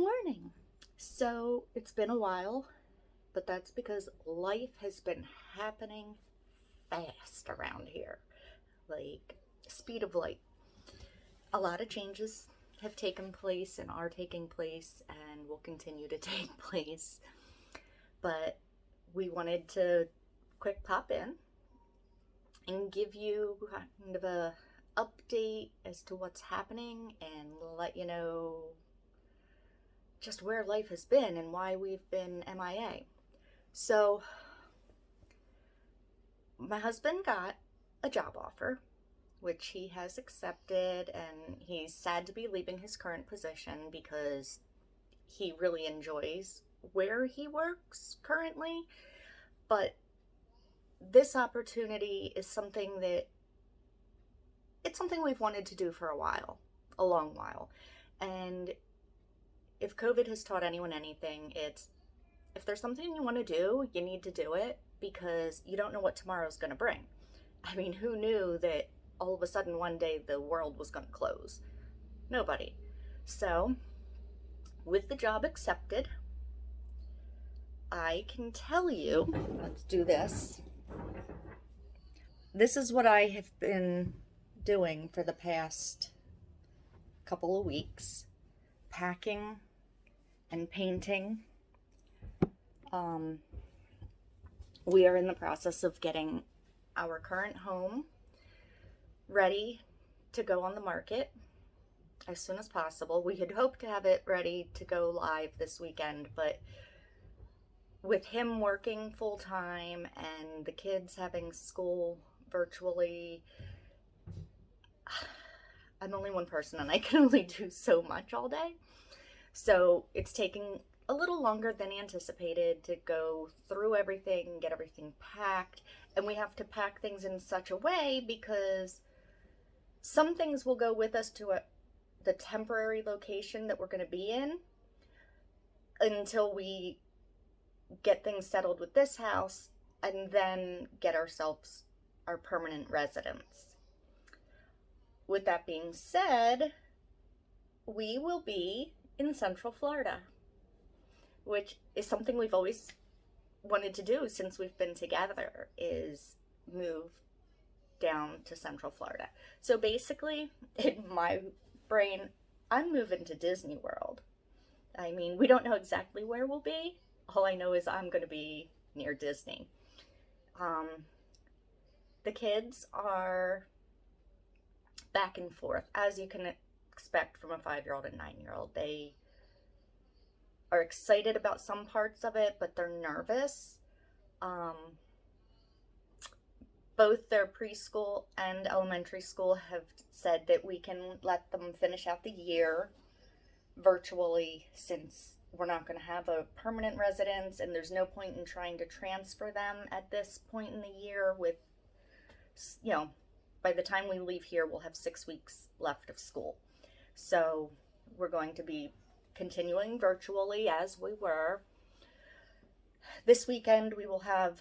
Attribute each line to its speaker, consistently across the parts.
Speaker 1: morning. So it's been a while, but that's because life has been happening fast around here, like speed of light. A lot of changes have taken place and are taking place and will continue to take place. But we wanted to quick pop in and give you kind of a update as to what's happening and let you know just where life has been and why we've been MIA. So, my husband got a job offer, which he has accepted, and he's sad to be leaving his current position because he really enjoys where he works currently. But this opportunity is something that it's something we've wanted to do for a long while. And if COVID has taught anyone anything, it's if there's something you want to do, you need to do it because you don't know what tomorrow's going to bring. I mean, who knew that all of a sudden one day the world was going to close? Nobody. So, with the job accepted, I can tell you, let's do this. This is what I have been doing for the past couple of weeks, packing and painting. We are in the process of getting our current home ready to go on the market as soon as possible. We had hoped to have it ready to go live this weekend, but with him working full time and the kids having school virtually, I'm only one person and I can only do so much all day. So it's taking a little longer than anticipated to go through everything, get everything packed, and we have to pack things in such a way because some things will go with us to the temporary location that we're going to be in until we get things settled with this house and then get ourselves our permanent residence. With that being said, we will be in Central Florida, which is something we've always wanted to do since we've been together, is move down to Central Florida. So basically, in my brain, I'm moving to Disney World. I mean, we don't know exactly where we'll be. All I know is I'm going to be near Disney. The kids are back and forth, as you can expect from a 5-year-old and 9-year-old. They are excited about some parts of it, but they're nervous. Both their preschool and elementary school have said that we can let them finish out the year virtually since we're not going to have a permanent residence and there's no point in trying to transfer them at this point in the year with, by the time we leave here, we'll have 6 weeks left of school. So we're going to be continuing virtually as we were. This weekend we will have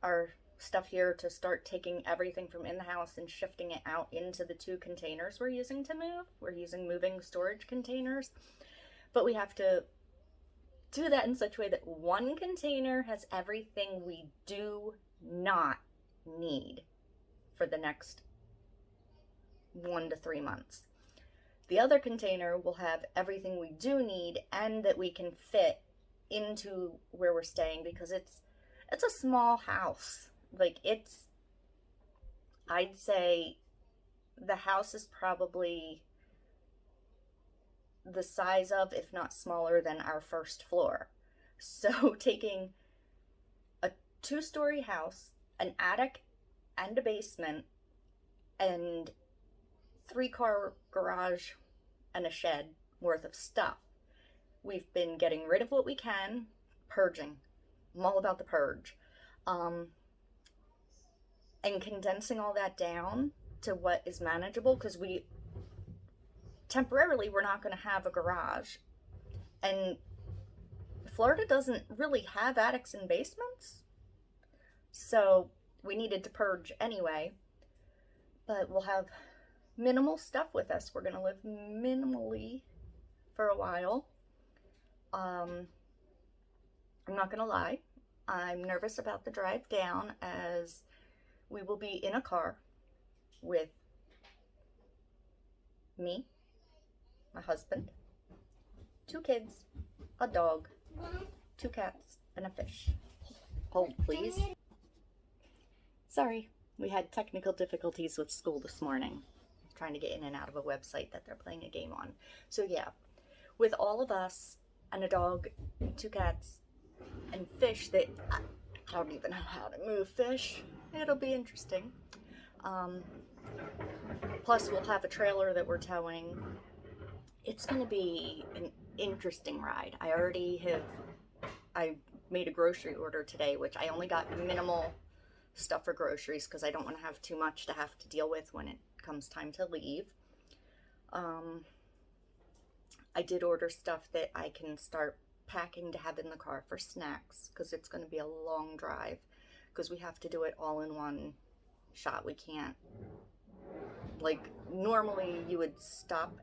Speaker 1: our stuff here to start taking everything from in the house and shifting it out into the 2 containers we're using to move. We're using moving storage containers, but we have to do that in such a way that one container has everything we do not need for the next 1 to 3 months. The other container will have everything we do need and that we can fit into where we're staying because it's a small house. I'd say the house is probably the size of, if not smaller than, our first floor. So taking a 2-story house, an attic and a basement, and 3-car garage and a shed worth of stuff. We've been getting rid of what we can, purging. I'm all about the purge. And condensing all that down to what is manageable, because we're not going to have a garage. And Florida doesn't really have attics and basements. So we needed to purge anyway. But we'll have minimal stuff with us. We're going to live minimally for a while. I'm not gonna lie, I'm nervous about the drive down as we will be in a car with me, my husband, two kids, a dog, two cats, and a fish. Hold, please. Sorry, we had technical difficulties with school this morning, trying to get in and out of a website that they're playing a game on. So yeah, with all of us and a dog, two cats, and fish that I don't even know how to move fish. It'll be interesting. Plus we'll have a trailer that we're towing. It's going to be an interesting ride. I made a grocery order today, which I only got minimal stuff for groceries because I don't want to have too much to have to deal with when it comes time to leave. I did order stuff that I can start packing to have in the car for snacks because it's going to be a long drive because we have to do it all in one shot. We can't, like, normally you would stop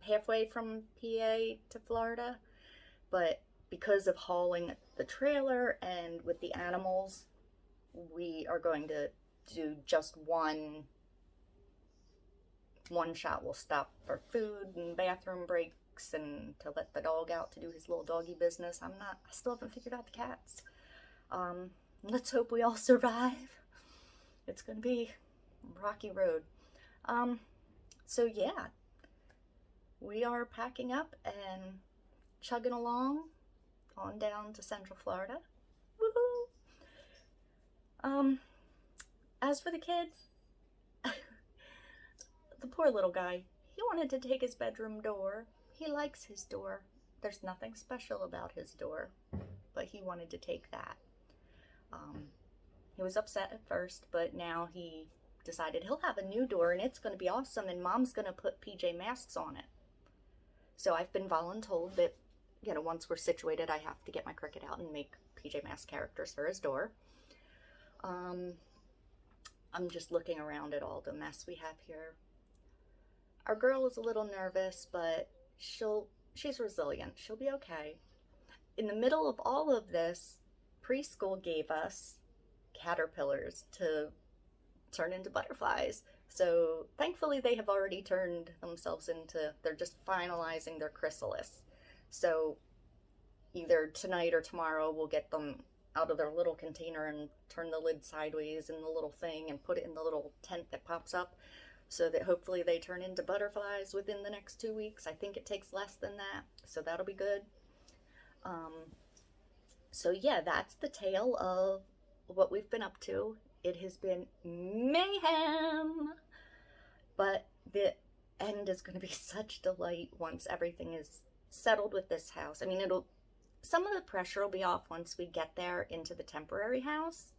Speaker 1: halfway from PA to Florida, but because of hauling the trailer and with the animals, we are going to do just one shot. We'll stop for food and bathroom breaks and to let the dog out to do his little doggy business. I still haven't figured out the cats. Let's hope we all survive. It's gonna be a rocky road. So yeah, we are packing up and chugging along on down to Central Florida. Woohoo! As for the kids, the poor little guy, he wanted to take his bedroom door. He likes his door. There's nothing special about his door, but he wanted to take that. He was upset at first, but now he decided he'll have a new door and it's going to be awesome and Mom's going to put PJ Masks on it. So I've been voluntold that, once we're situated, I have to get my Cricut out and make PJ Masks characters for his door. I'm just looking around at all the mess we have here. Our girl is a little nervous, but she's resilient. She'll be okay. In the middle of all of this, preschool gave us caterpillars to turn into butterflies. So thankfully they have already turned themselves they're just finalizing their chrysalis. So either tonight or tomorrow we'll get them out of their little container and turn the lid sideways in the little thing and put it in the little tent that pops up so that hopefully they turn into butterflies within the next 2 weeks. I think it takes less than that, so that'll be good. So yeah, that's the tale of what we've been up to. It has been mayhem, but the end is going to be such delight once everything is settled with this house. I mean, some of the pressure will be off once we get there into the temporary house,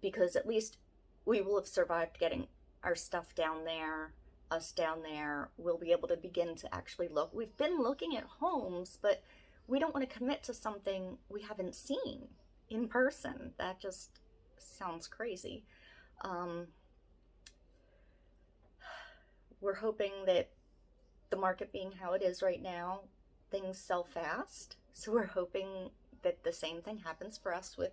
Speaker 1: because at least we will have survived getting our stuff down there, us down there. We'll be able to begin to actually look. We've been looking at homes, but we don't want to commit to something we haven't seen in person. That just sounds crazy. We're hoping that the market being how it is right now, things sell fast. So we're hoping that the same thing happens for us with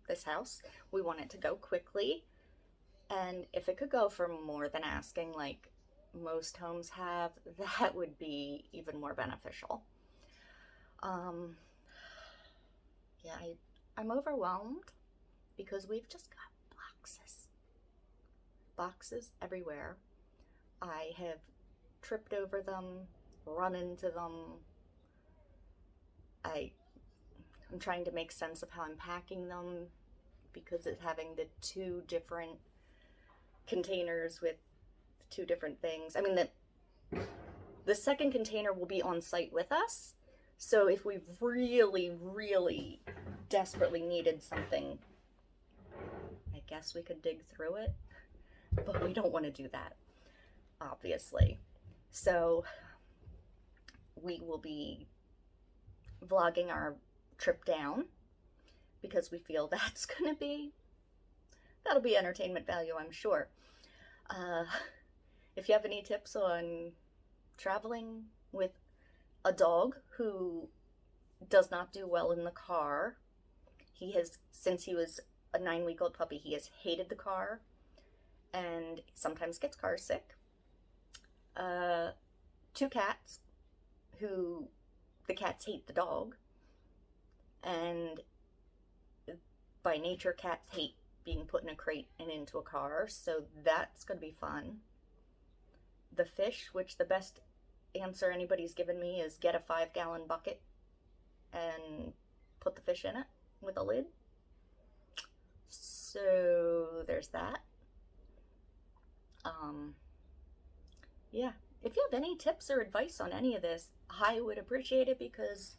Speaker 1: this house. We want it to go quickly. And if it could go for more than asking, like most homes have, that would be even more beneficial. Yeah, I'm overwhelmed because we've just got boxes everywhere. I have tripped over them, run into them. I'm trying to make sense of how I'm packing them because it's having the two different containers with two different things. I mean, the second container will be on site with us. So if we really, really desperately needed something, I guess we could dig through it, but we don't want to do that, obviously. So we will be vlogging our trip down because we feel that'll be entertainment value, I'm sure. If you have any tips on traveling with a dog who does not do well in the car. He has, since he was a 9-week-old puppy, he has hated the car and sometimes gets car sick. 2 cats who the cats hate the dog, and by nature cats hate being put in a crate and into a car, so that's going to be fun. The fish, which the best answer anybody's given me is get a 5-gallon bucket and put the fish in it with a lid. So there's that. Yeah, if you have any tips or advice on any of this, I would appreciate it, because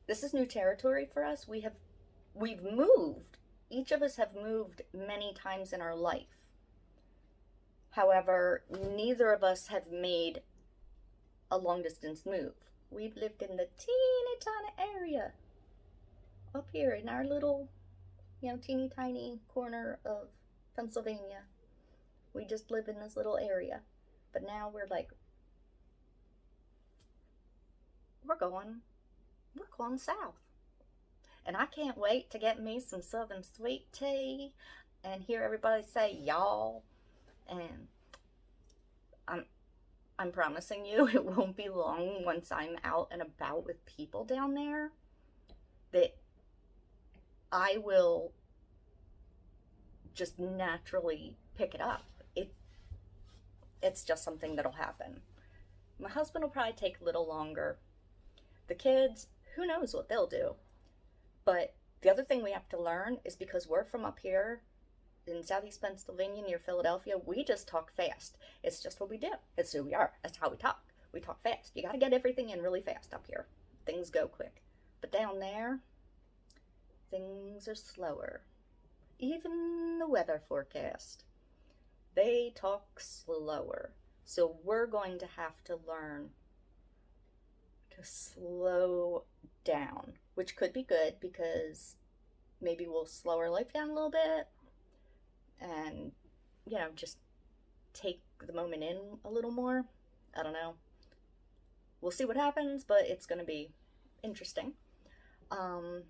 Speaker 1: this is new territory for us. We've moved. Each of us have moved many times in our life. However, neither of us have made a long distance move. We've lived in the teeny tiny area up here in our little, teeny tiny corner of Pennsylvania. We just live in this little area. But now we're like, we're going south. And I can't wait to get me some Southern sweet tea and hear everybody say y'all. And I'm promising you it won't be long once I'm out and about with people down there that I will just naturally pick it up. It's just something that'll happen. My husband will probably take a little longer. The kids, who knows what they'll do. But the other thing we have to learn is, because we're from up here in southeast Pennsylvania near Philadelphia, we just talk fast. It's just what we do. It's who we are. That's how we talk. We talk fast. You got to get everything in really fast up here. Things go quick. But down there, things are slower. Even the weather forecast, they talk slower. So we're going to have to learn to slow down, which could be good, because maybe we'll slow our life down a little bit and, just take the moment in a little more. I don't know. We'll see what happens, but it's going to be interesting. I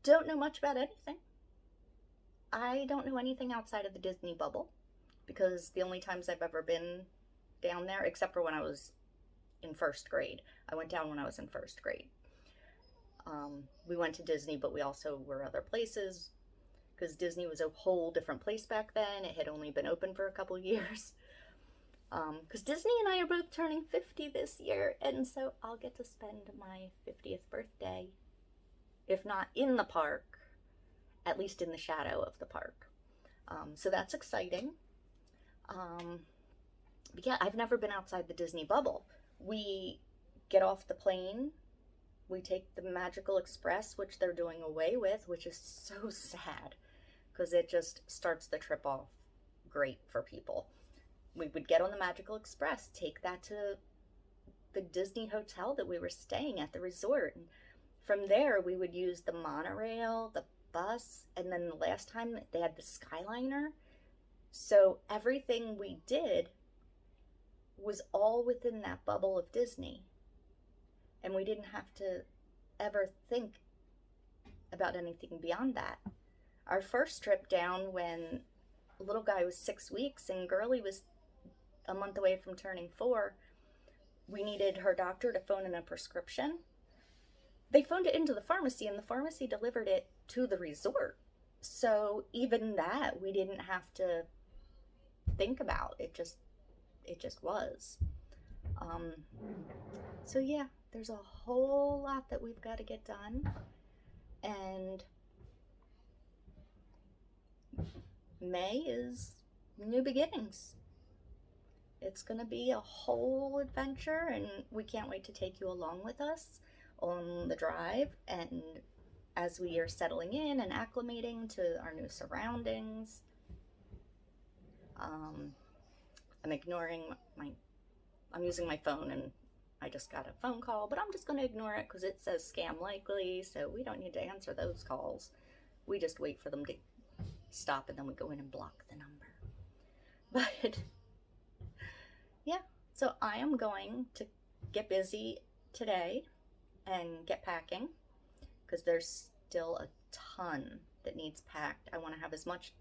Speaker 1: don't know much about anything. I don't know anything outside of the Disney bubble, because the only times I've ever been down there, except for when I was in 1st grade. I went down when I was in 1st grade. We went to Disney, but we also were other places, because Disney was a whole different place back then. It had only been open for a couple years. Because Disney and I are both turning 50 this year, and so I'll get to spend my 50th birthday, if not in the park, at least in the shadow of the park. So that's exciting. But yeah, I've never been outside the Disney bubble. We get off the plane, we take the Magical Express, which they're doing away with, which is so sad, because it just starts the trip off great for people. We would get on the Magical Express, take that to the Disney hotel that we were staying at, the resort. And from there, we would use the monorail, the bus, and then the last time they had the Skyliner. So everything we did was all within that bubble of Disney. And we didn't have to ever think about anything beyond that. Our first trip down, when the little guy was 6 weeks and Girlie was a month away from turning 4, we needed her doctor to phone in a prescription. They phoned it into the pharmacy, and the pharmacy delivered it to the resort. So even that we didn't have to think about. It just was. So yeah, there's a whole lot that we've got to get done. And May is new beginnings. It's going to be a whole adventure, and we can't wait to take you along with us on the drive, and as we are settling in and acclimating to our new surroundings. I'm using my phone, and I just got a phone call, but I'm just going to ignore it because it says scam likely, so we don't need to answer those calls. We just wait for them to stop, and then we go in and block the number. But yeah, so I am going to get busy today and get packing because there's still a ton that needs packed. I want to have as much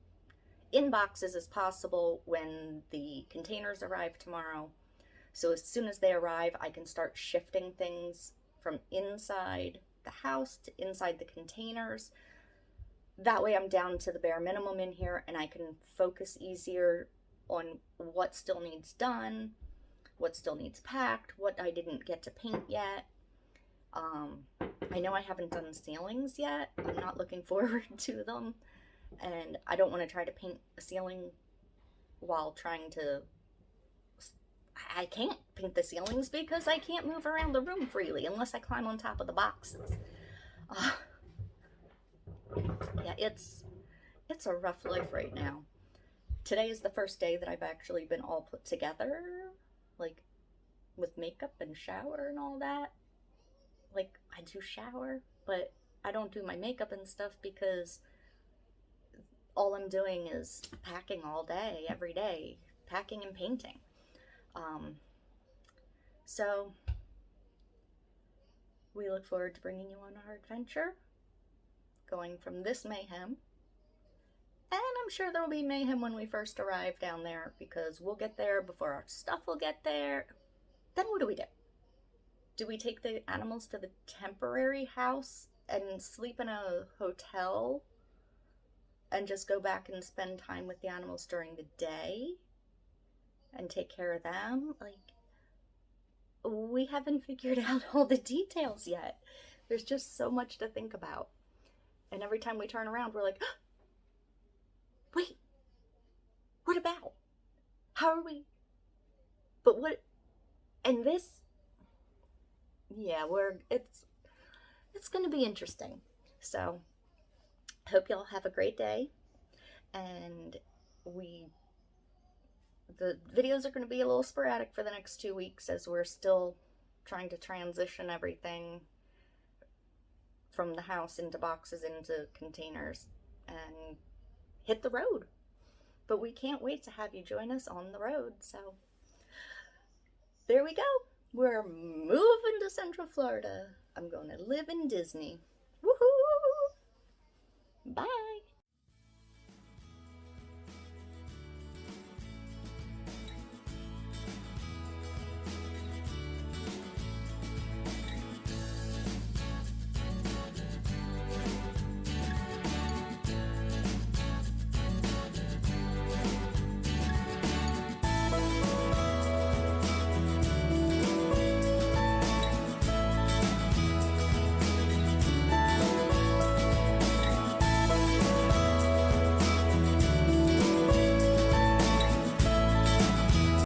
Speaker 1: in boxes as possible when the containers arrive tomorrow. So as soon as they arrive, I can start shifting things from inside the house to inside the containers. That way I'm down to the bare minimum in here and I can focus easier on what still needs done, what still needs packed, what I didn't get to paint yet. I know I haven't done ceilings yet. I'm not looking forward to them. And I don't want to try to paint a ceiling while trying to. I can't paint the ceilings because I can't move around the room freely unless I climb on top of the boxes. Uh, yeah, it's a rough life right now. Today is the first day that I've actually been all put together, like with makeup and shower and all that. Like, I do shower, but I don't do my makeup and stuff because all I'm doing is packing all day, every day, packing and painting. Um, so, we look forward to bringing you on our adventure, going from this mayhem. And I'm sure there will be mayhem when we first arrive down there because we'll get there before our stuff will get there. Then what do we do? Do we take the animals to the temporary house and sleep in a hotel and just go back and spend time with the animals during the day and take care of them? Like, we haven't figured out all the details yet. There's just so much to think about. And every time we turn around, we're like, wait, what about? How are we? But what? And this, yeah, it's going to be interesting. So, hope y'all have a great day. And the videos are going to be a little sporadic for the next 2 weeks as we're still trying to transition everything from the house into boxes, into containers, and hit the road. But we can't wait to have you join us on the road. So there we go. We're moving to Central Florida. I'm going to live in Disney. Woohoo! Bye.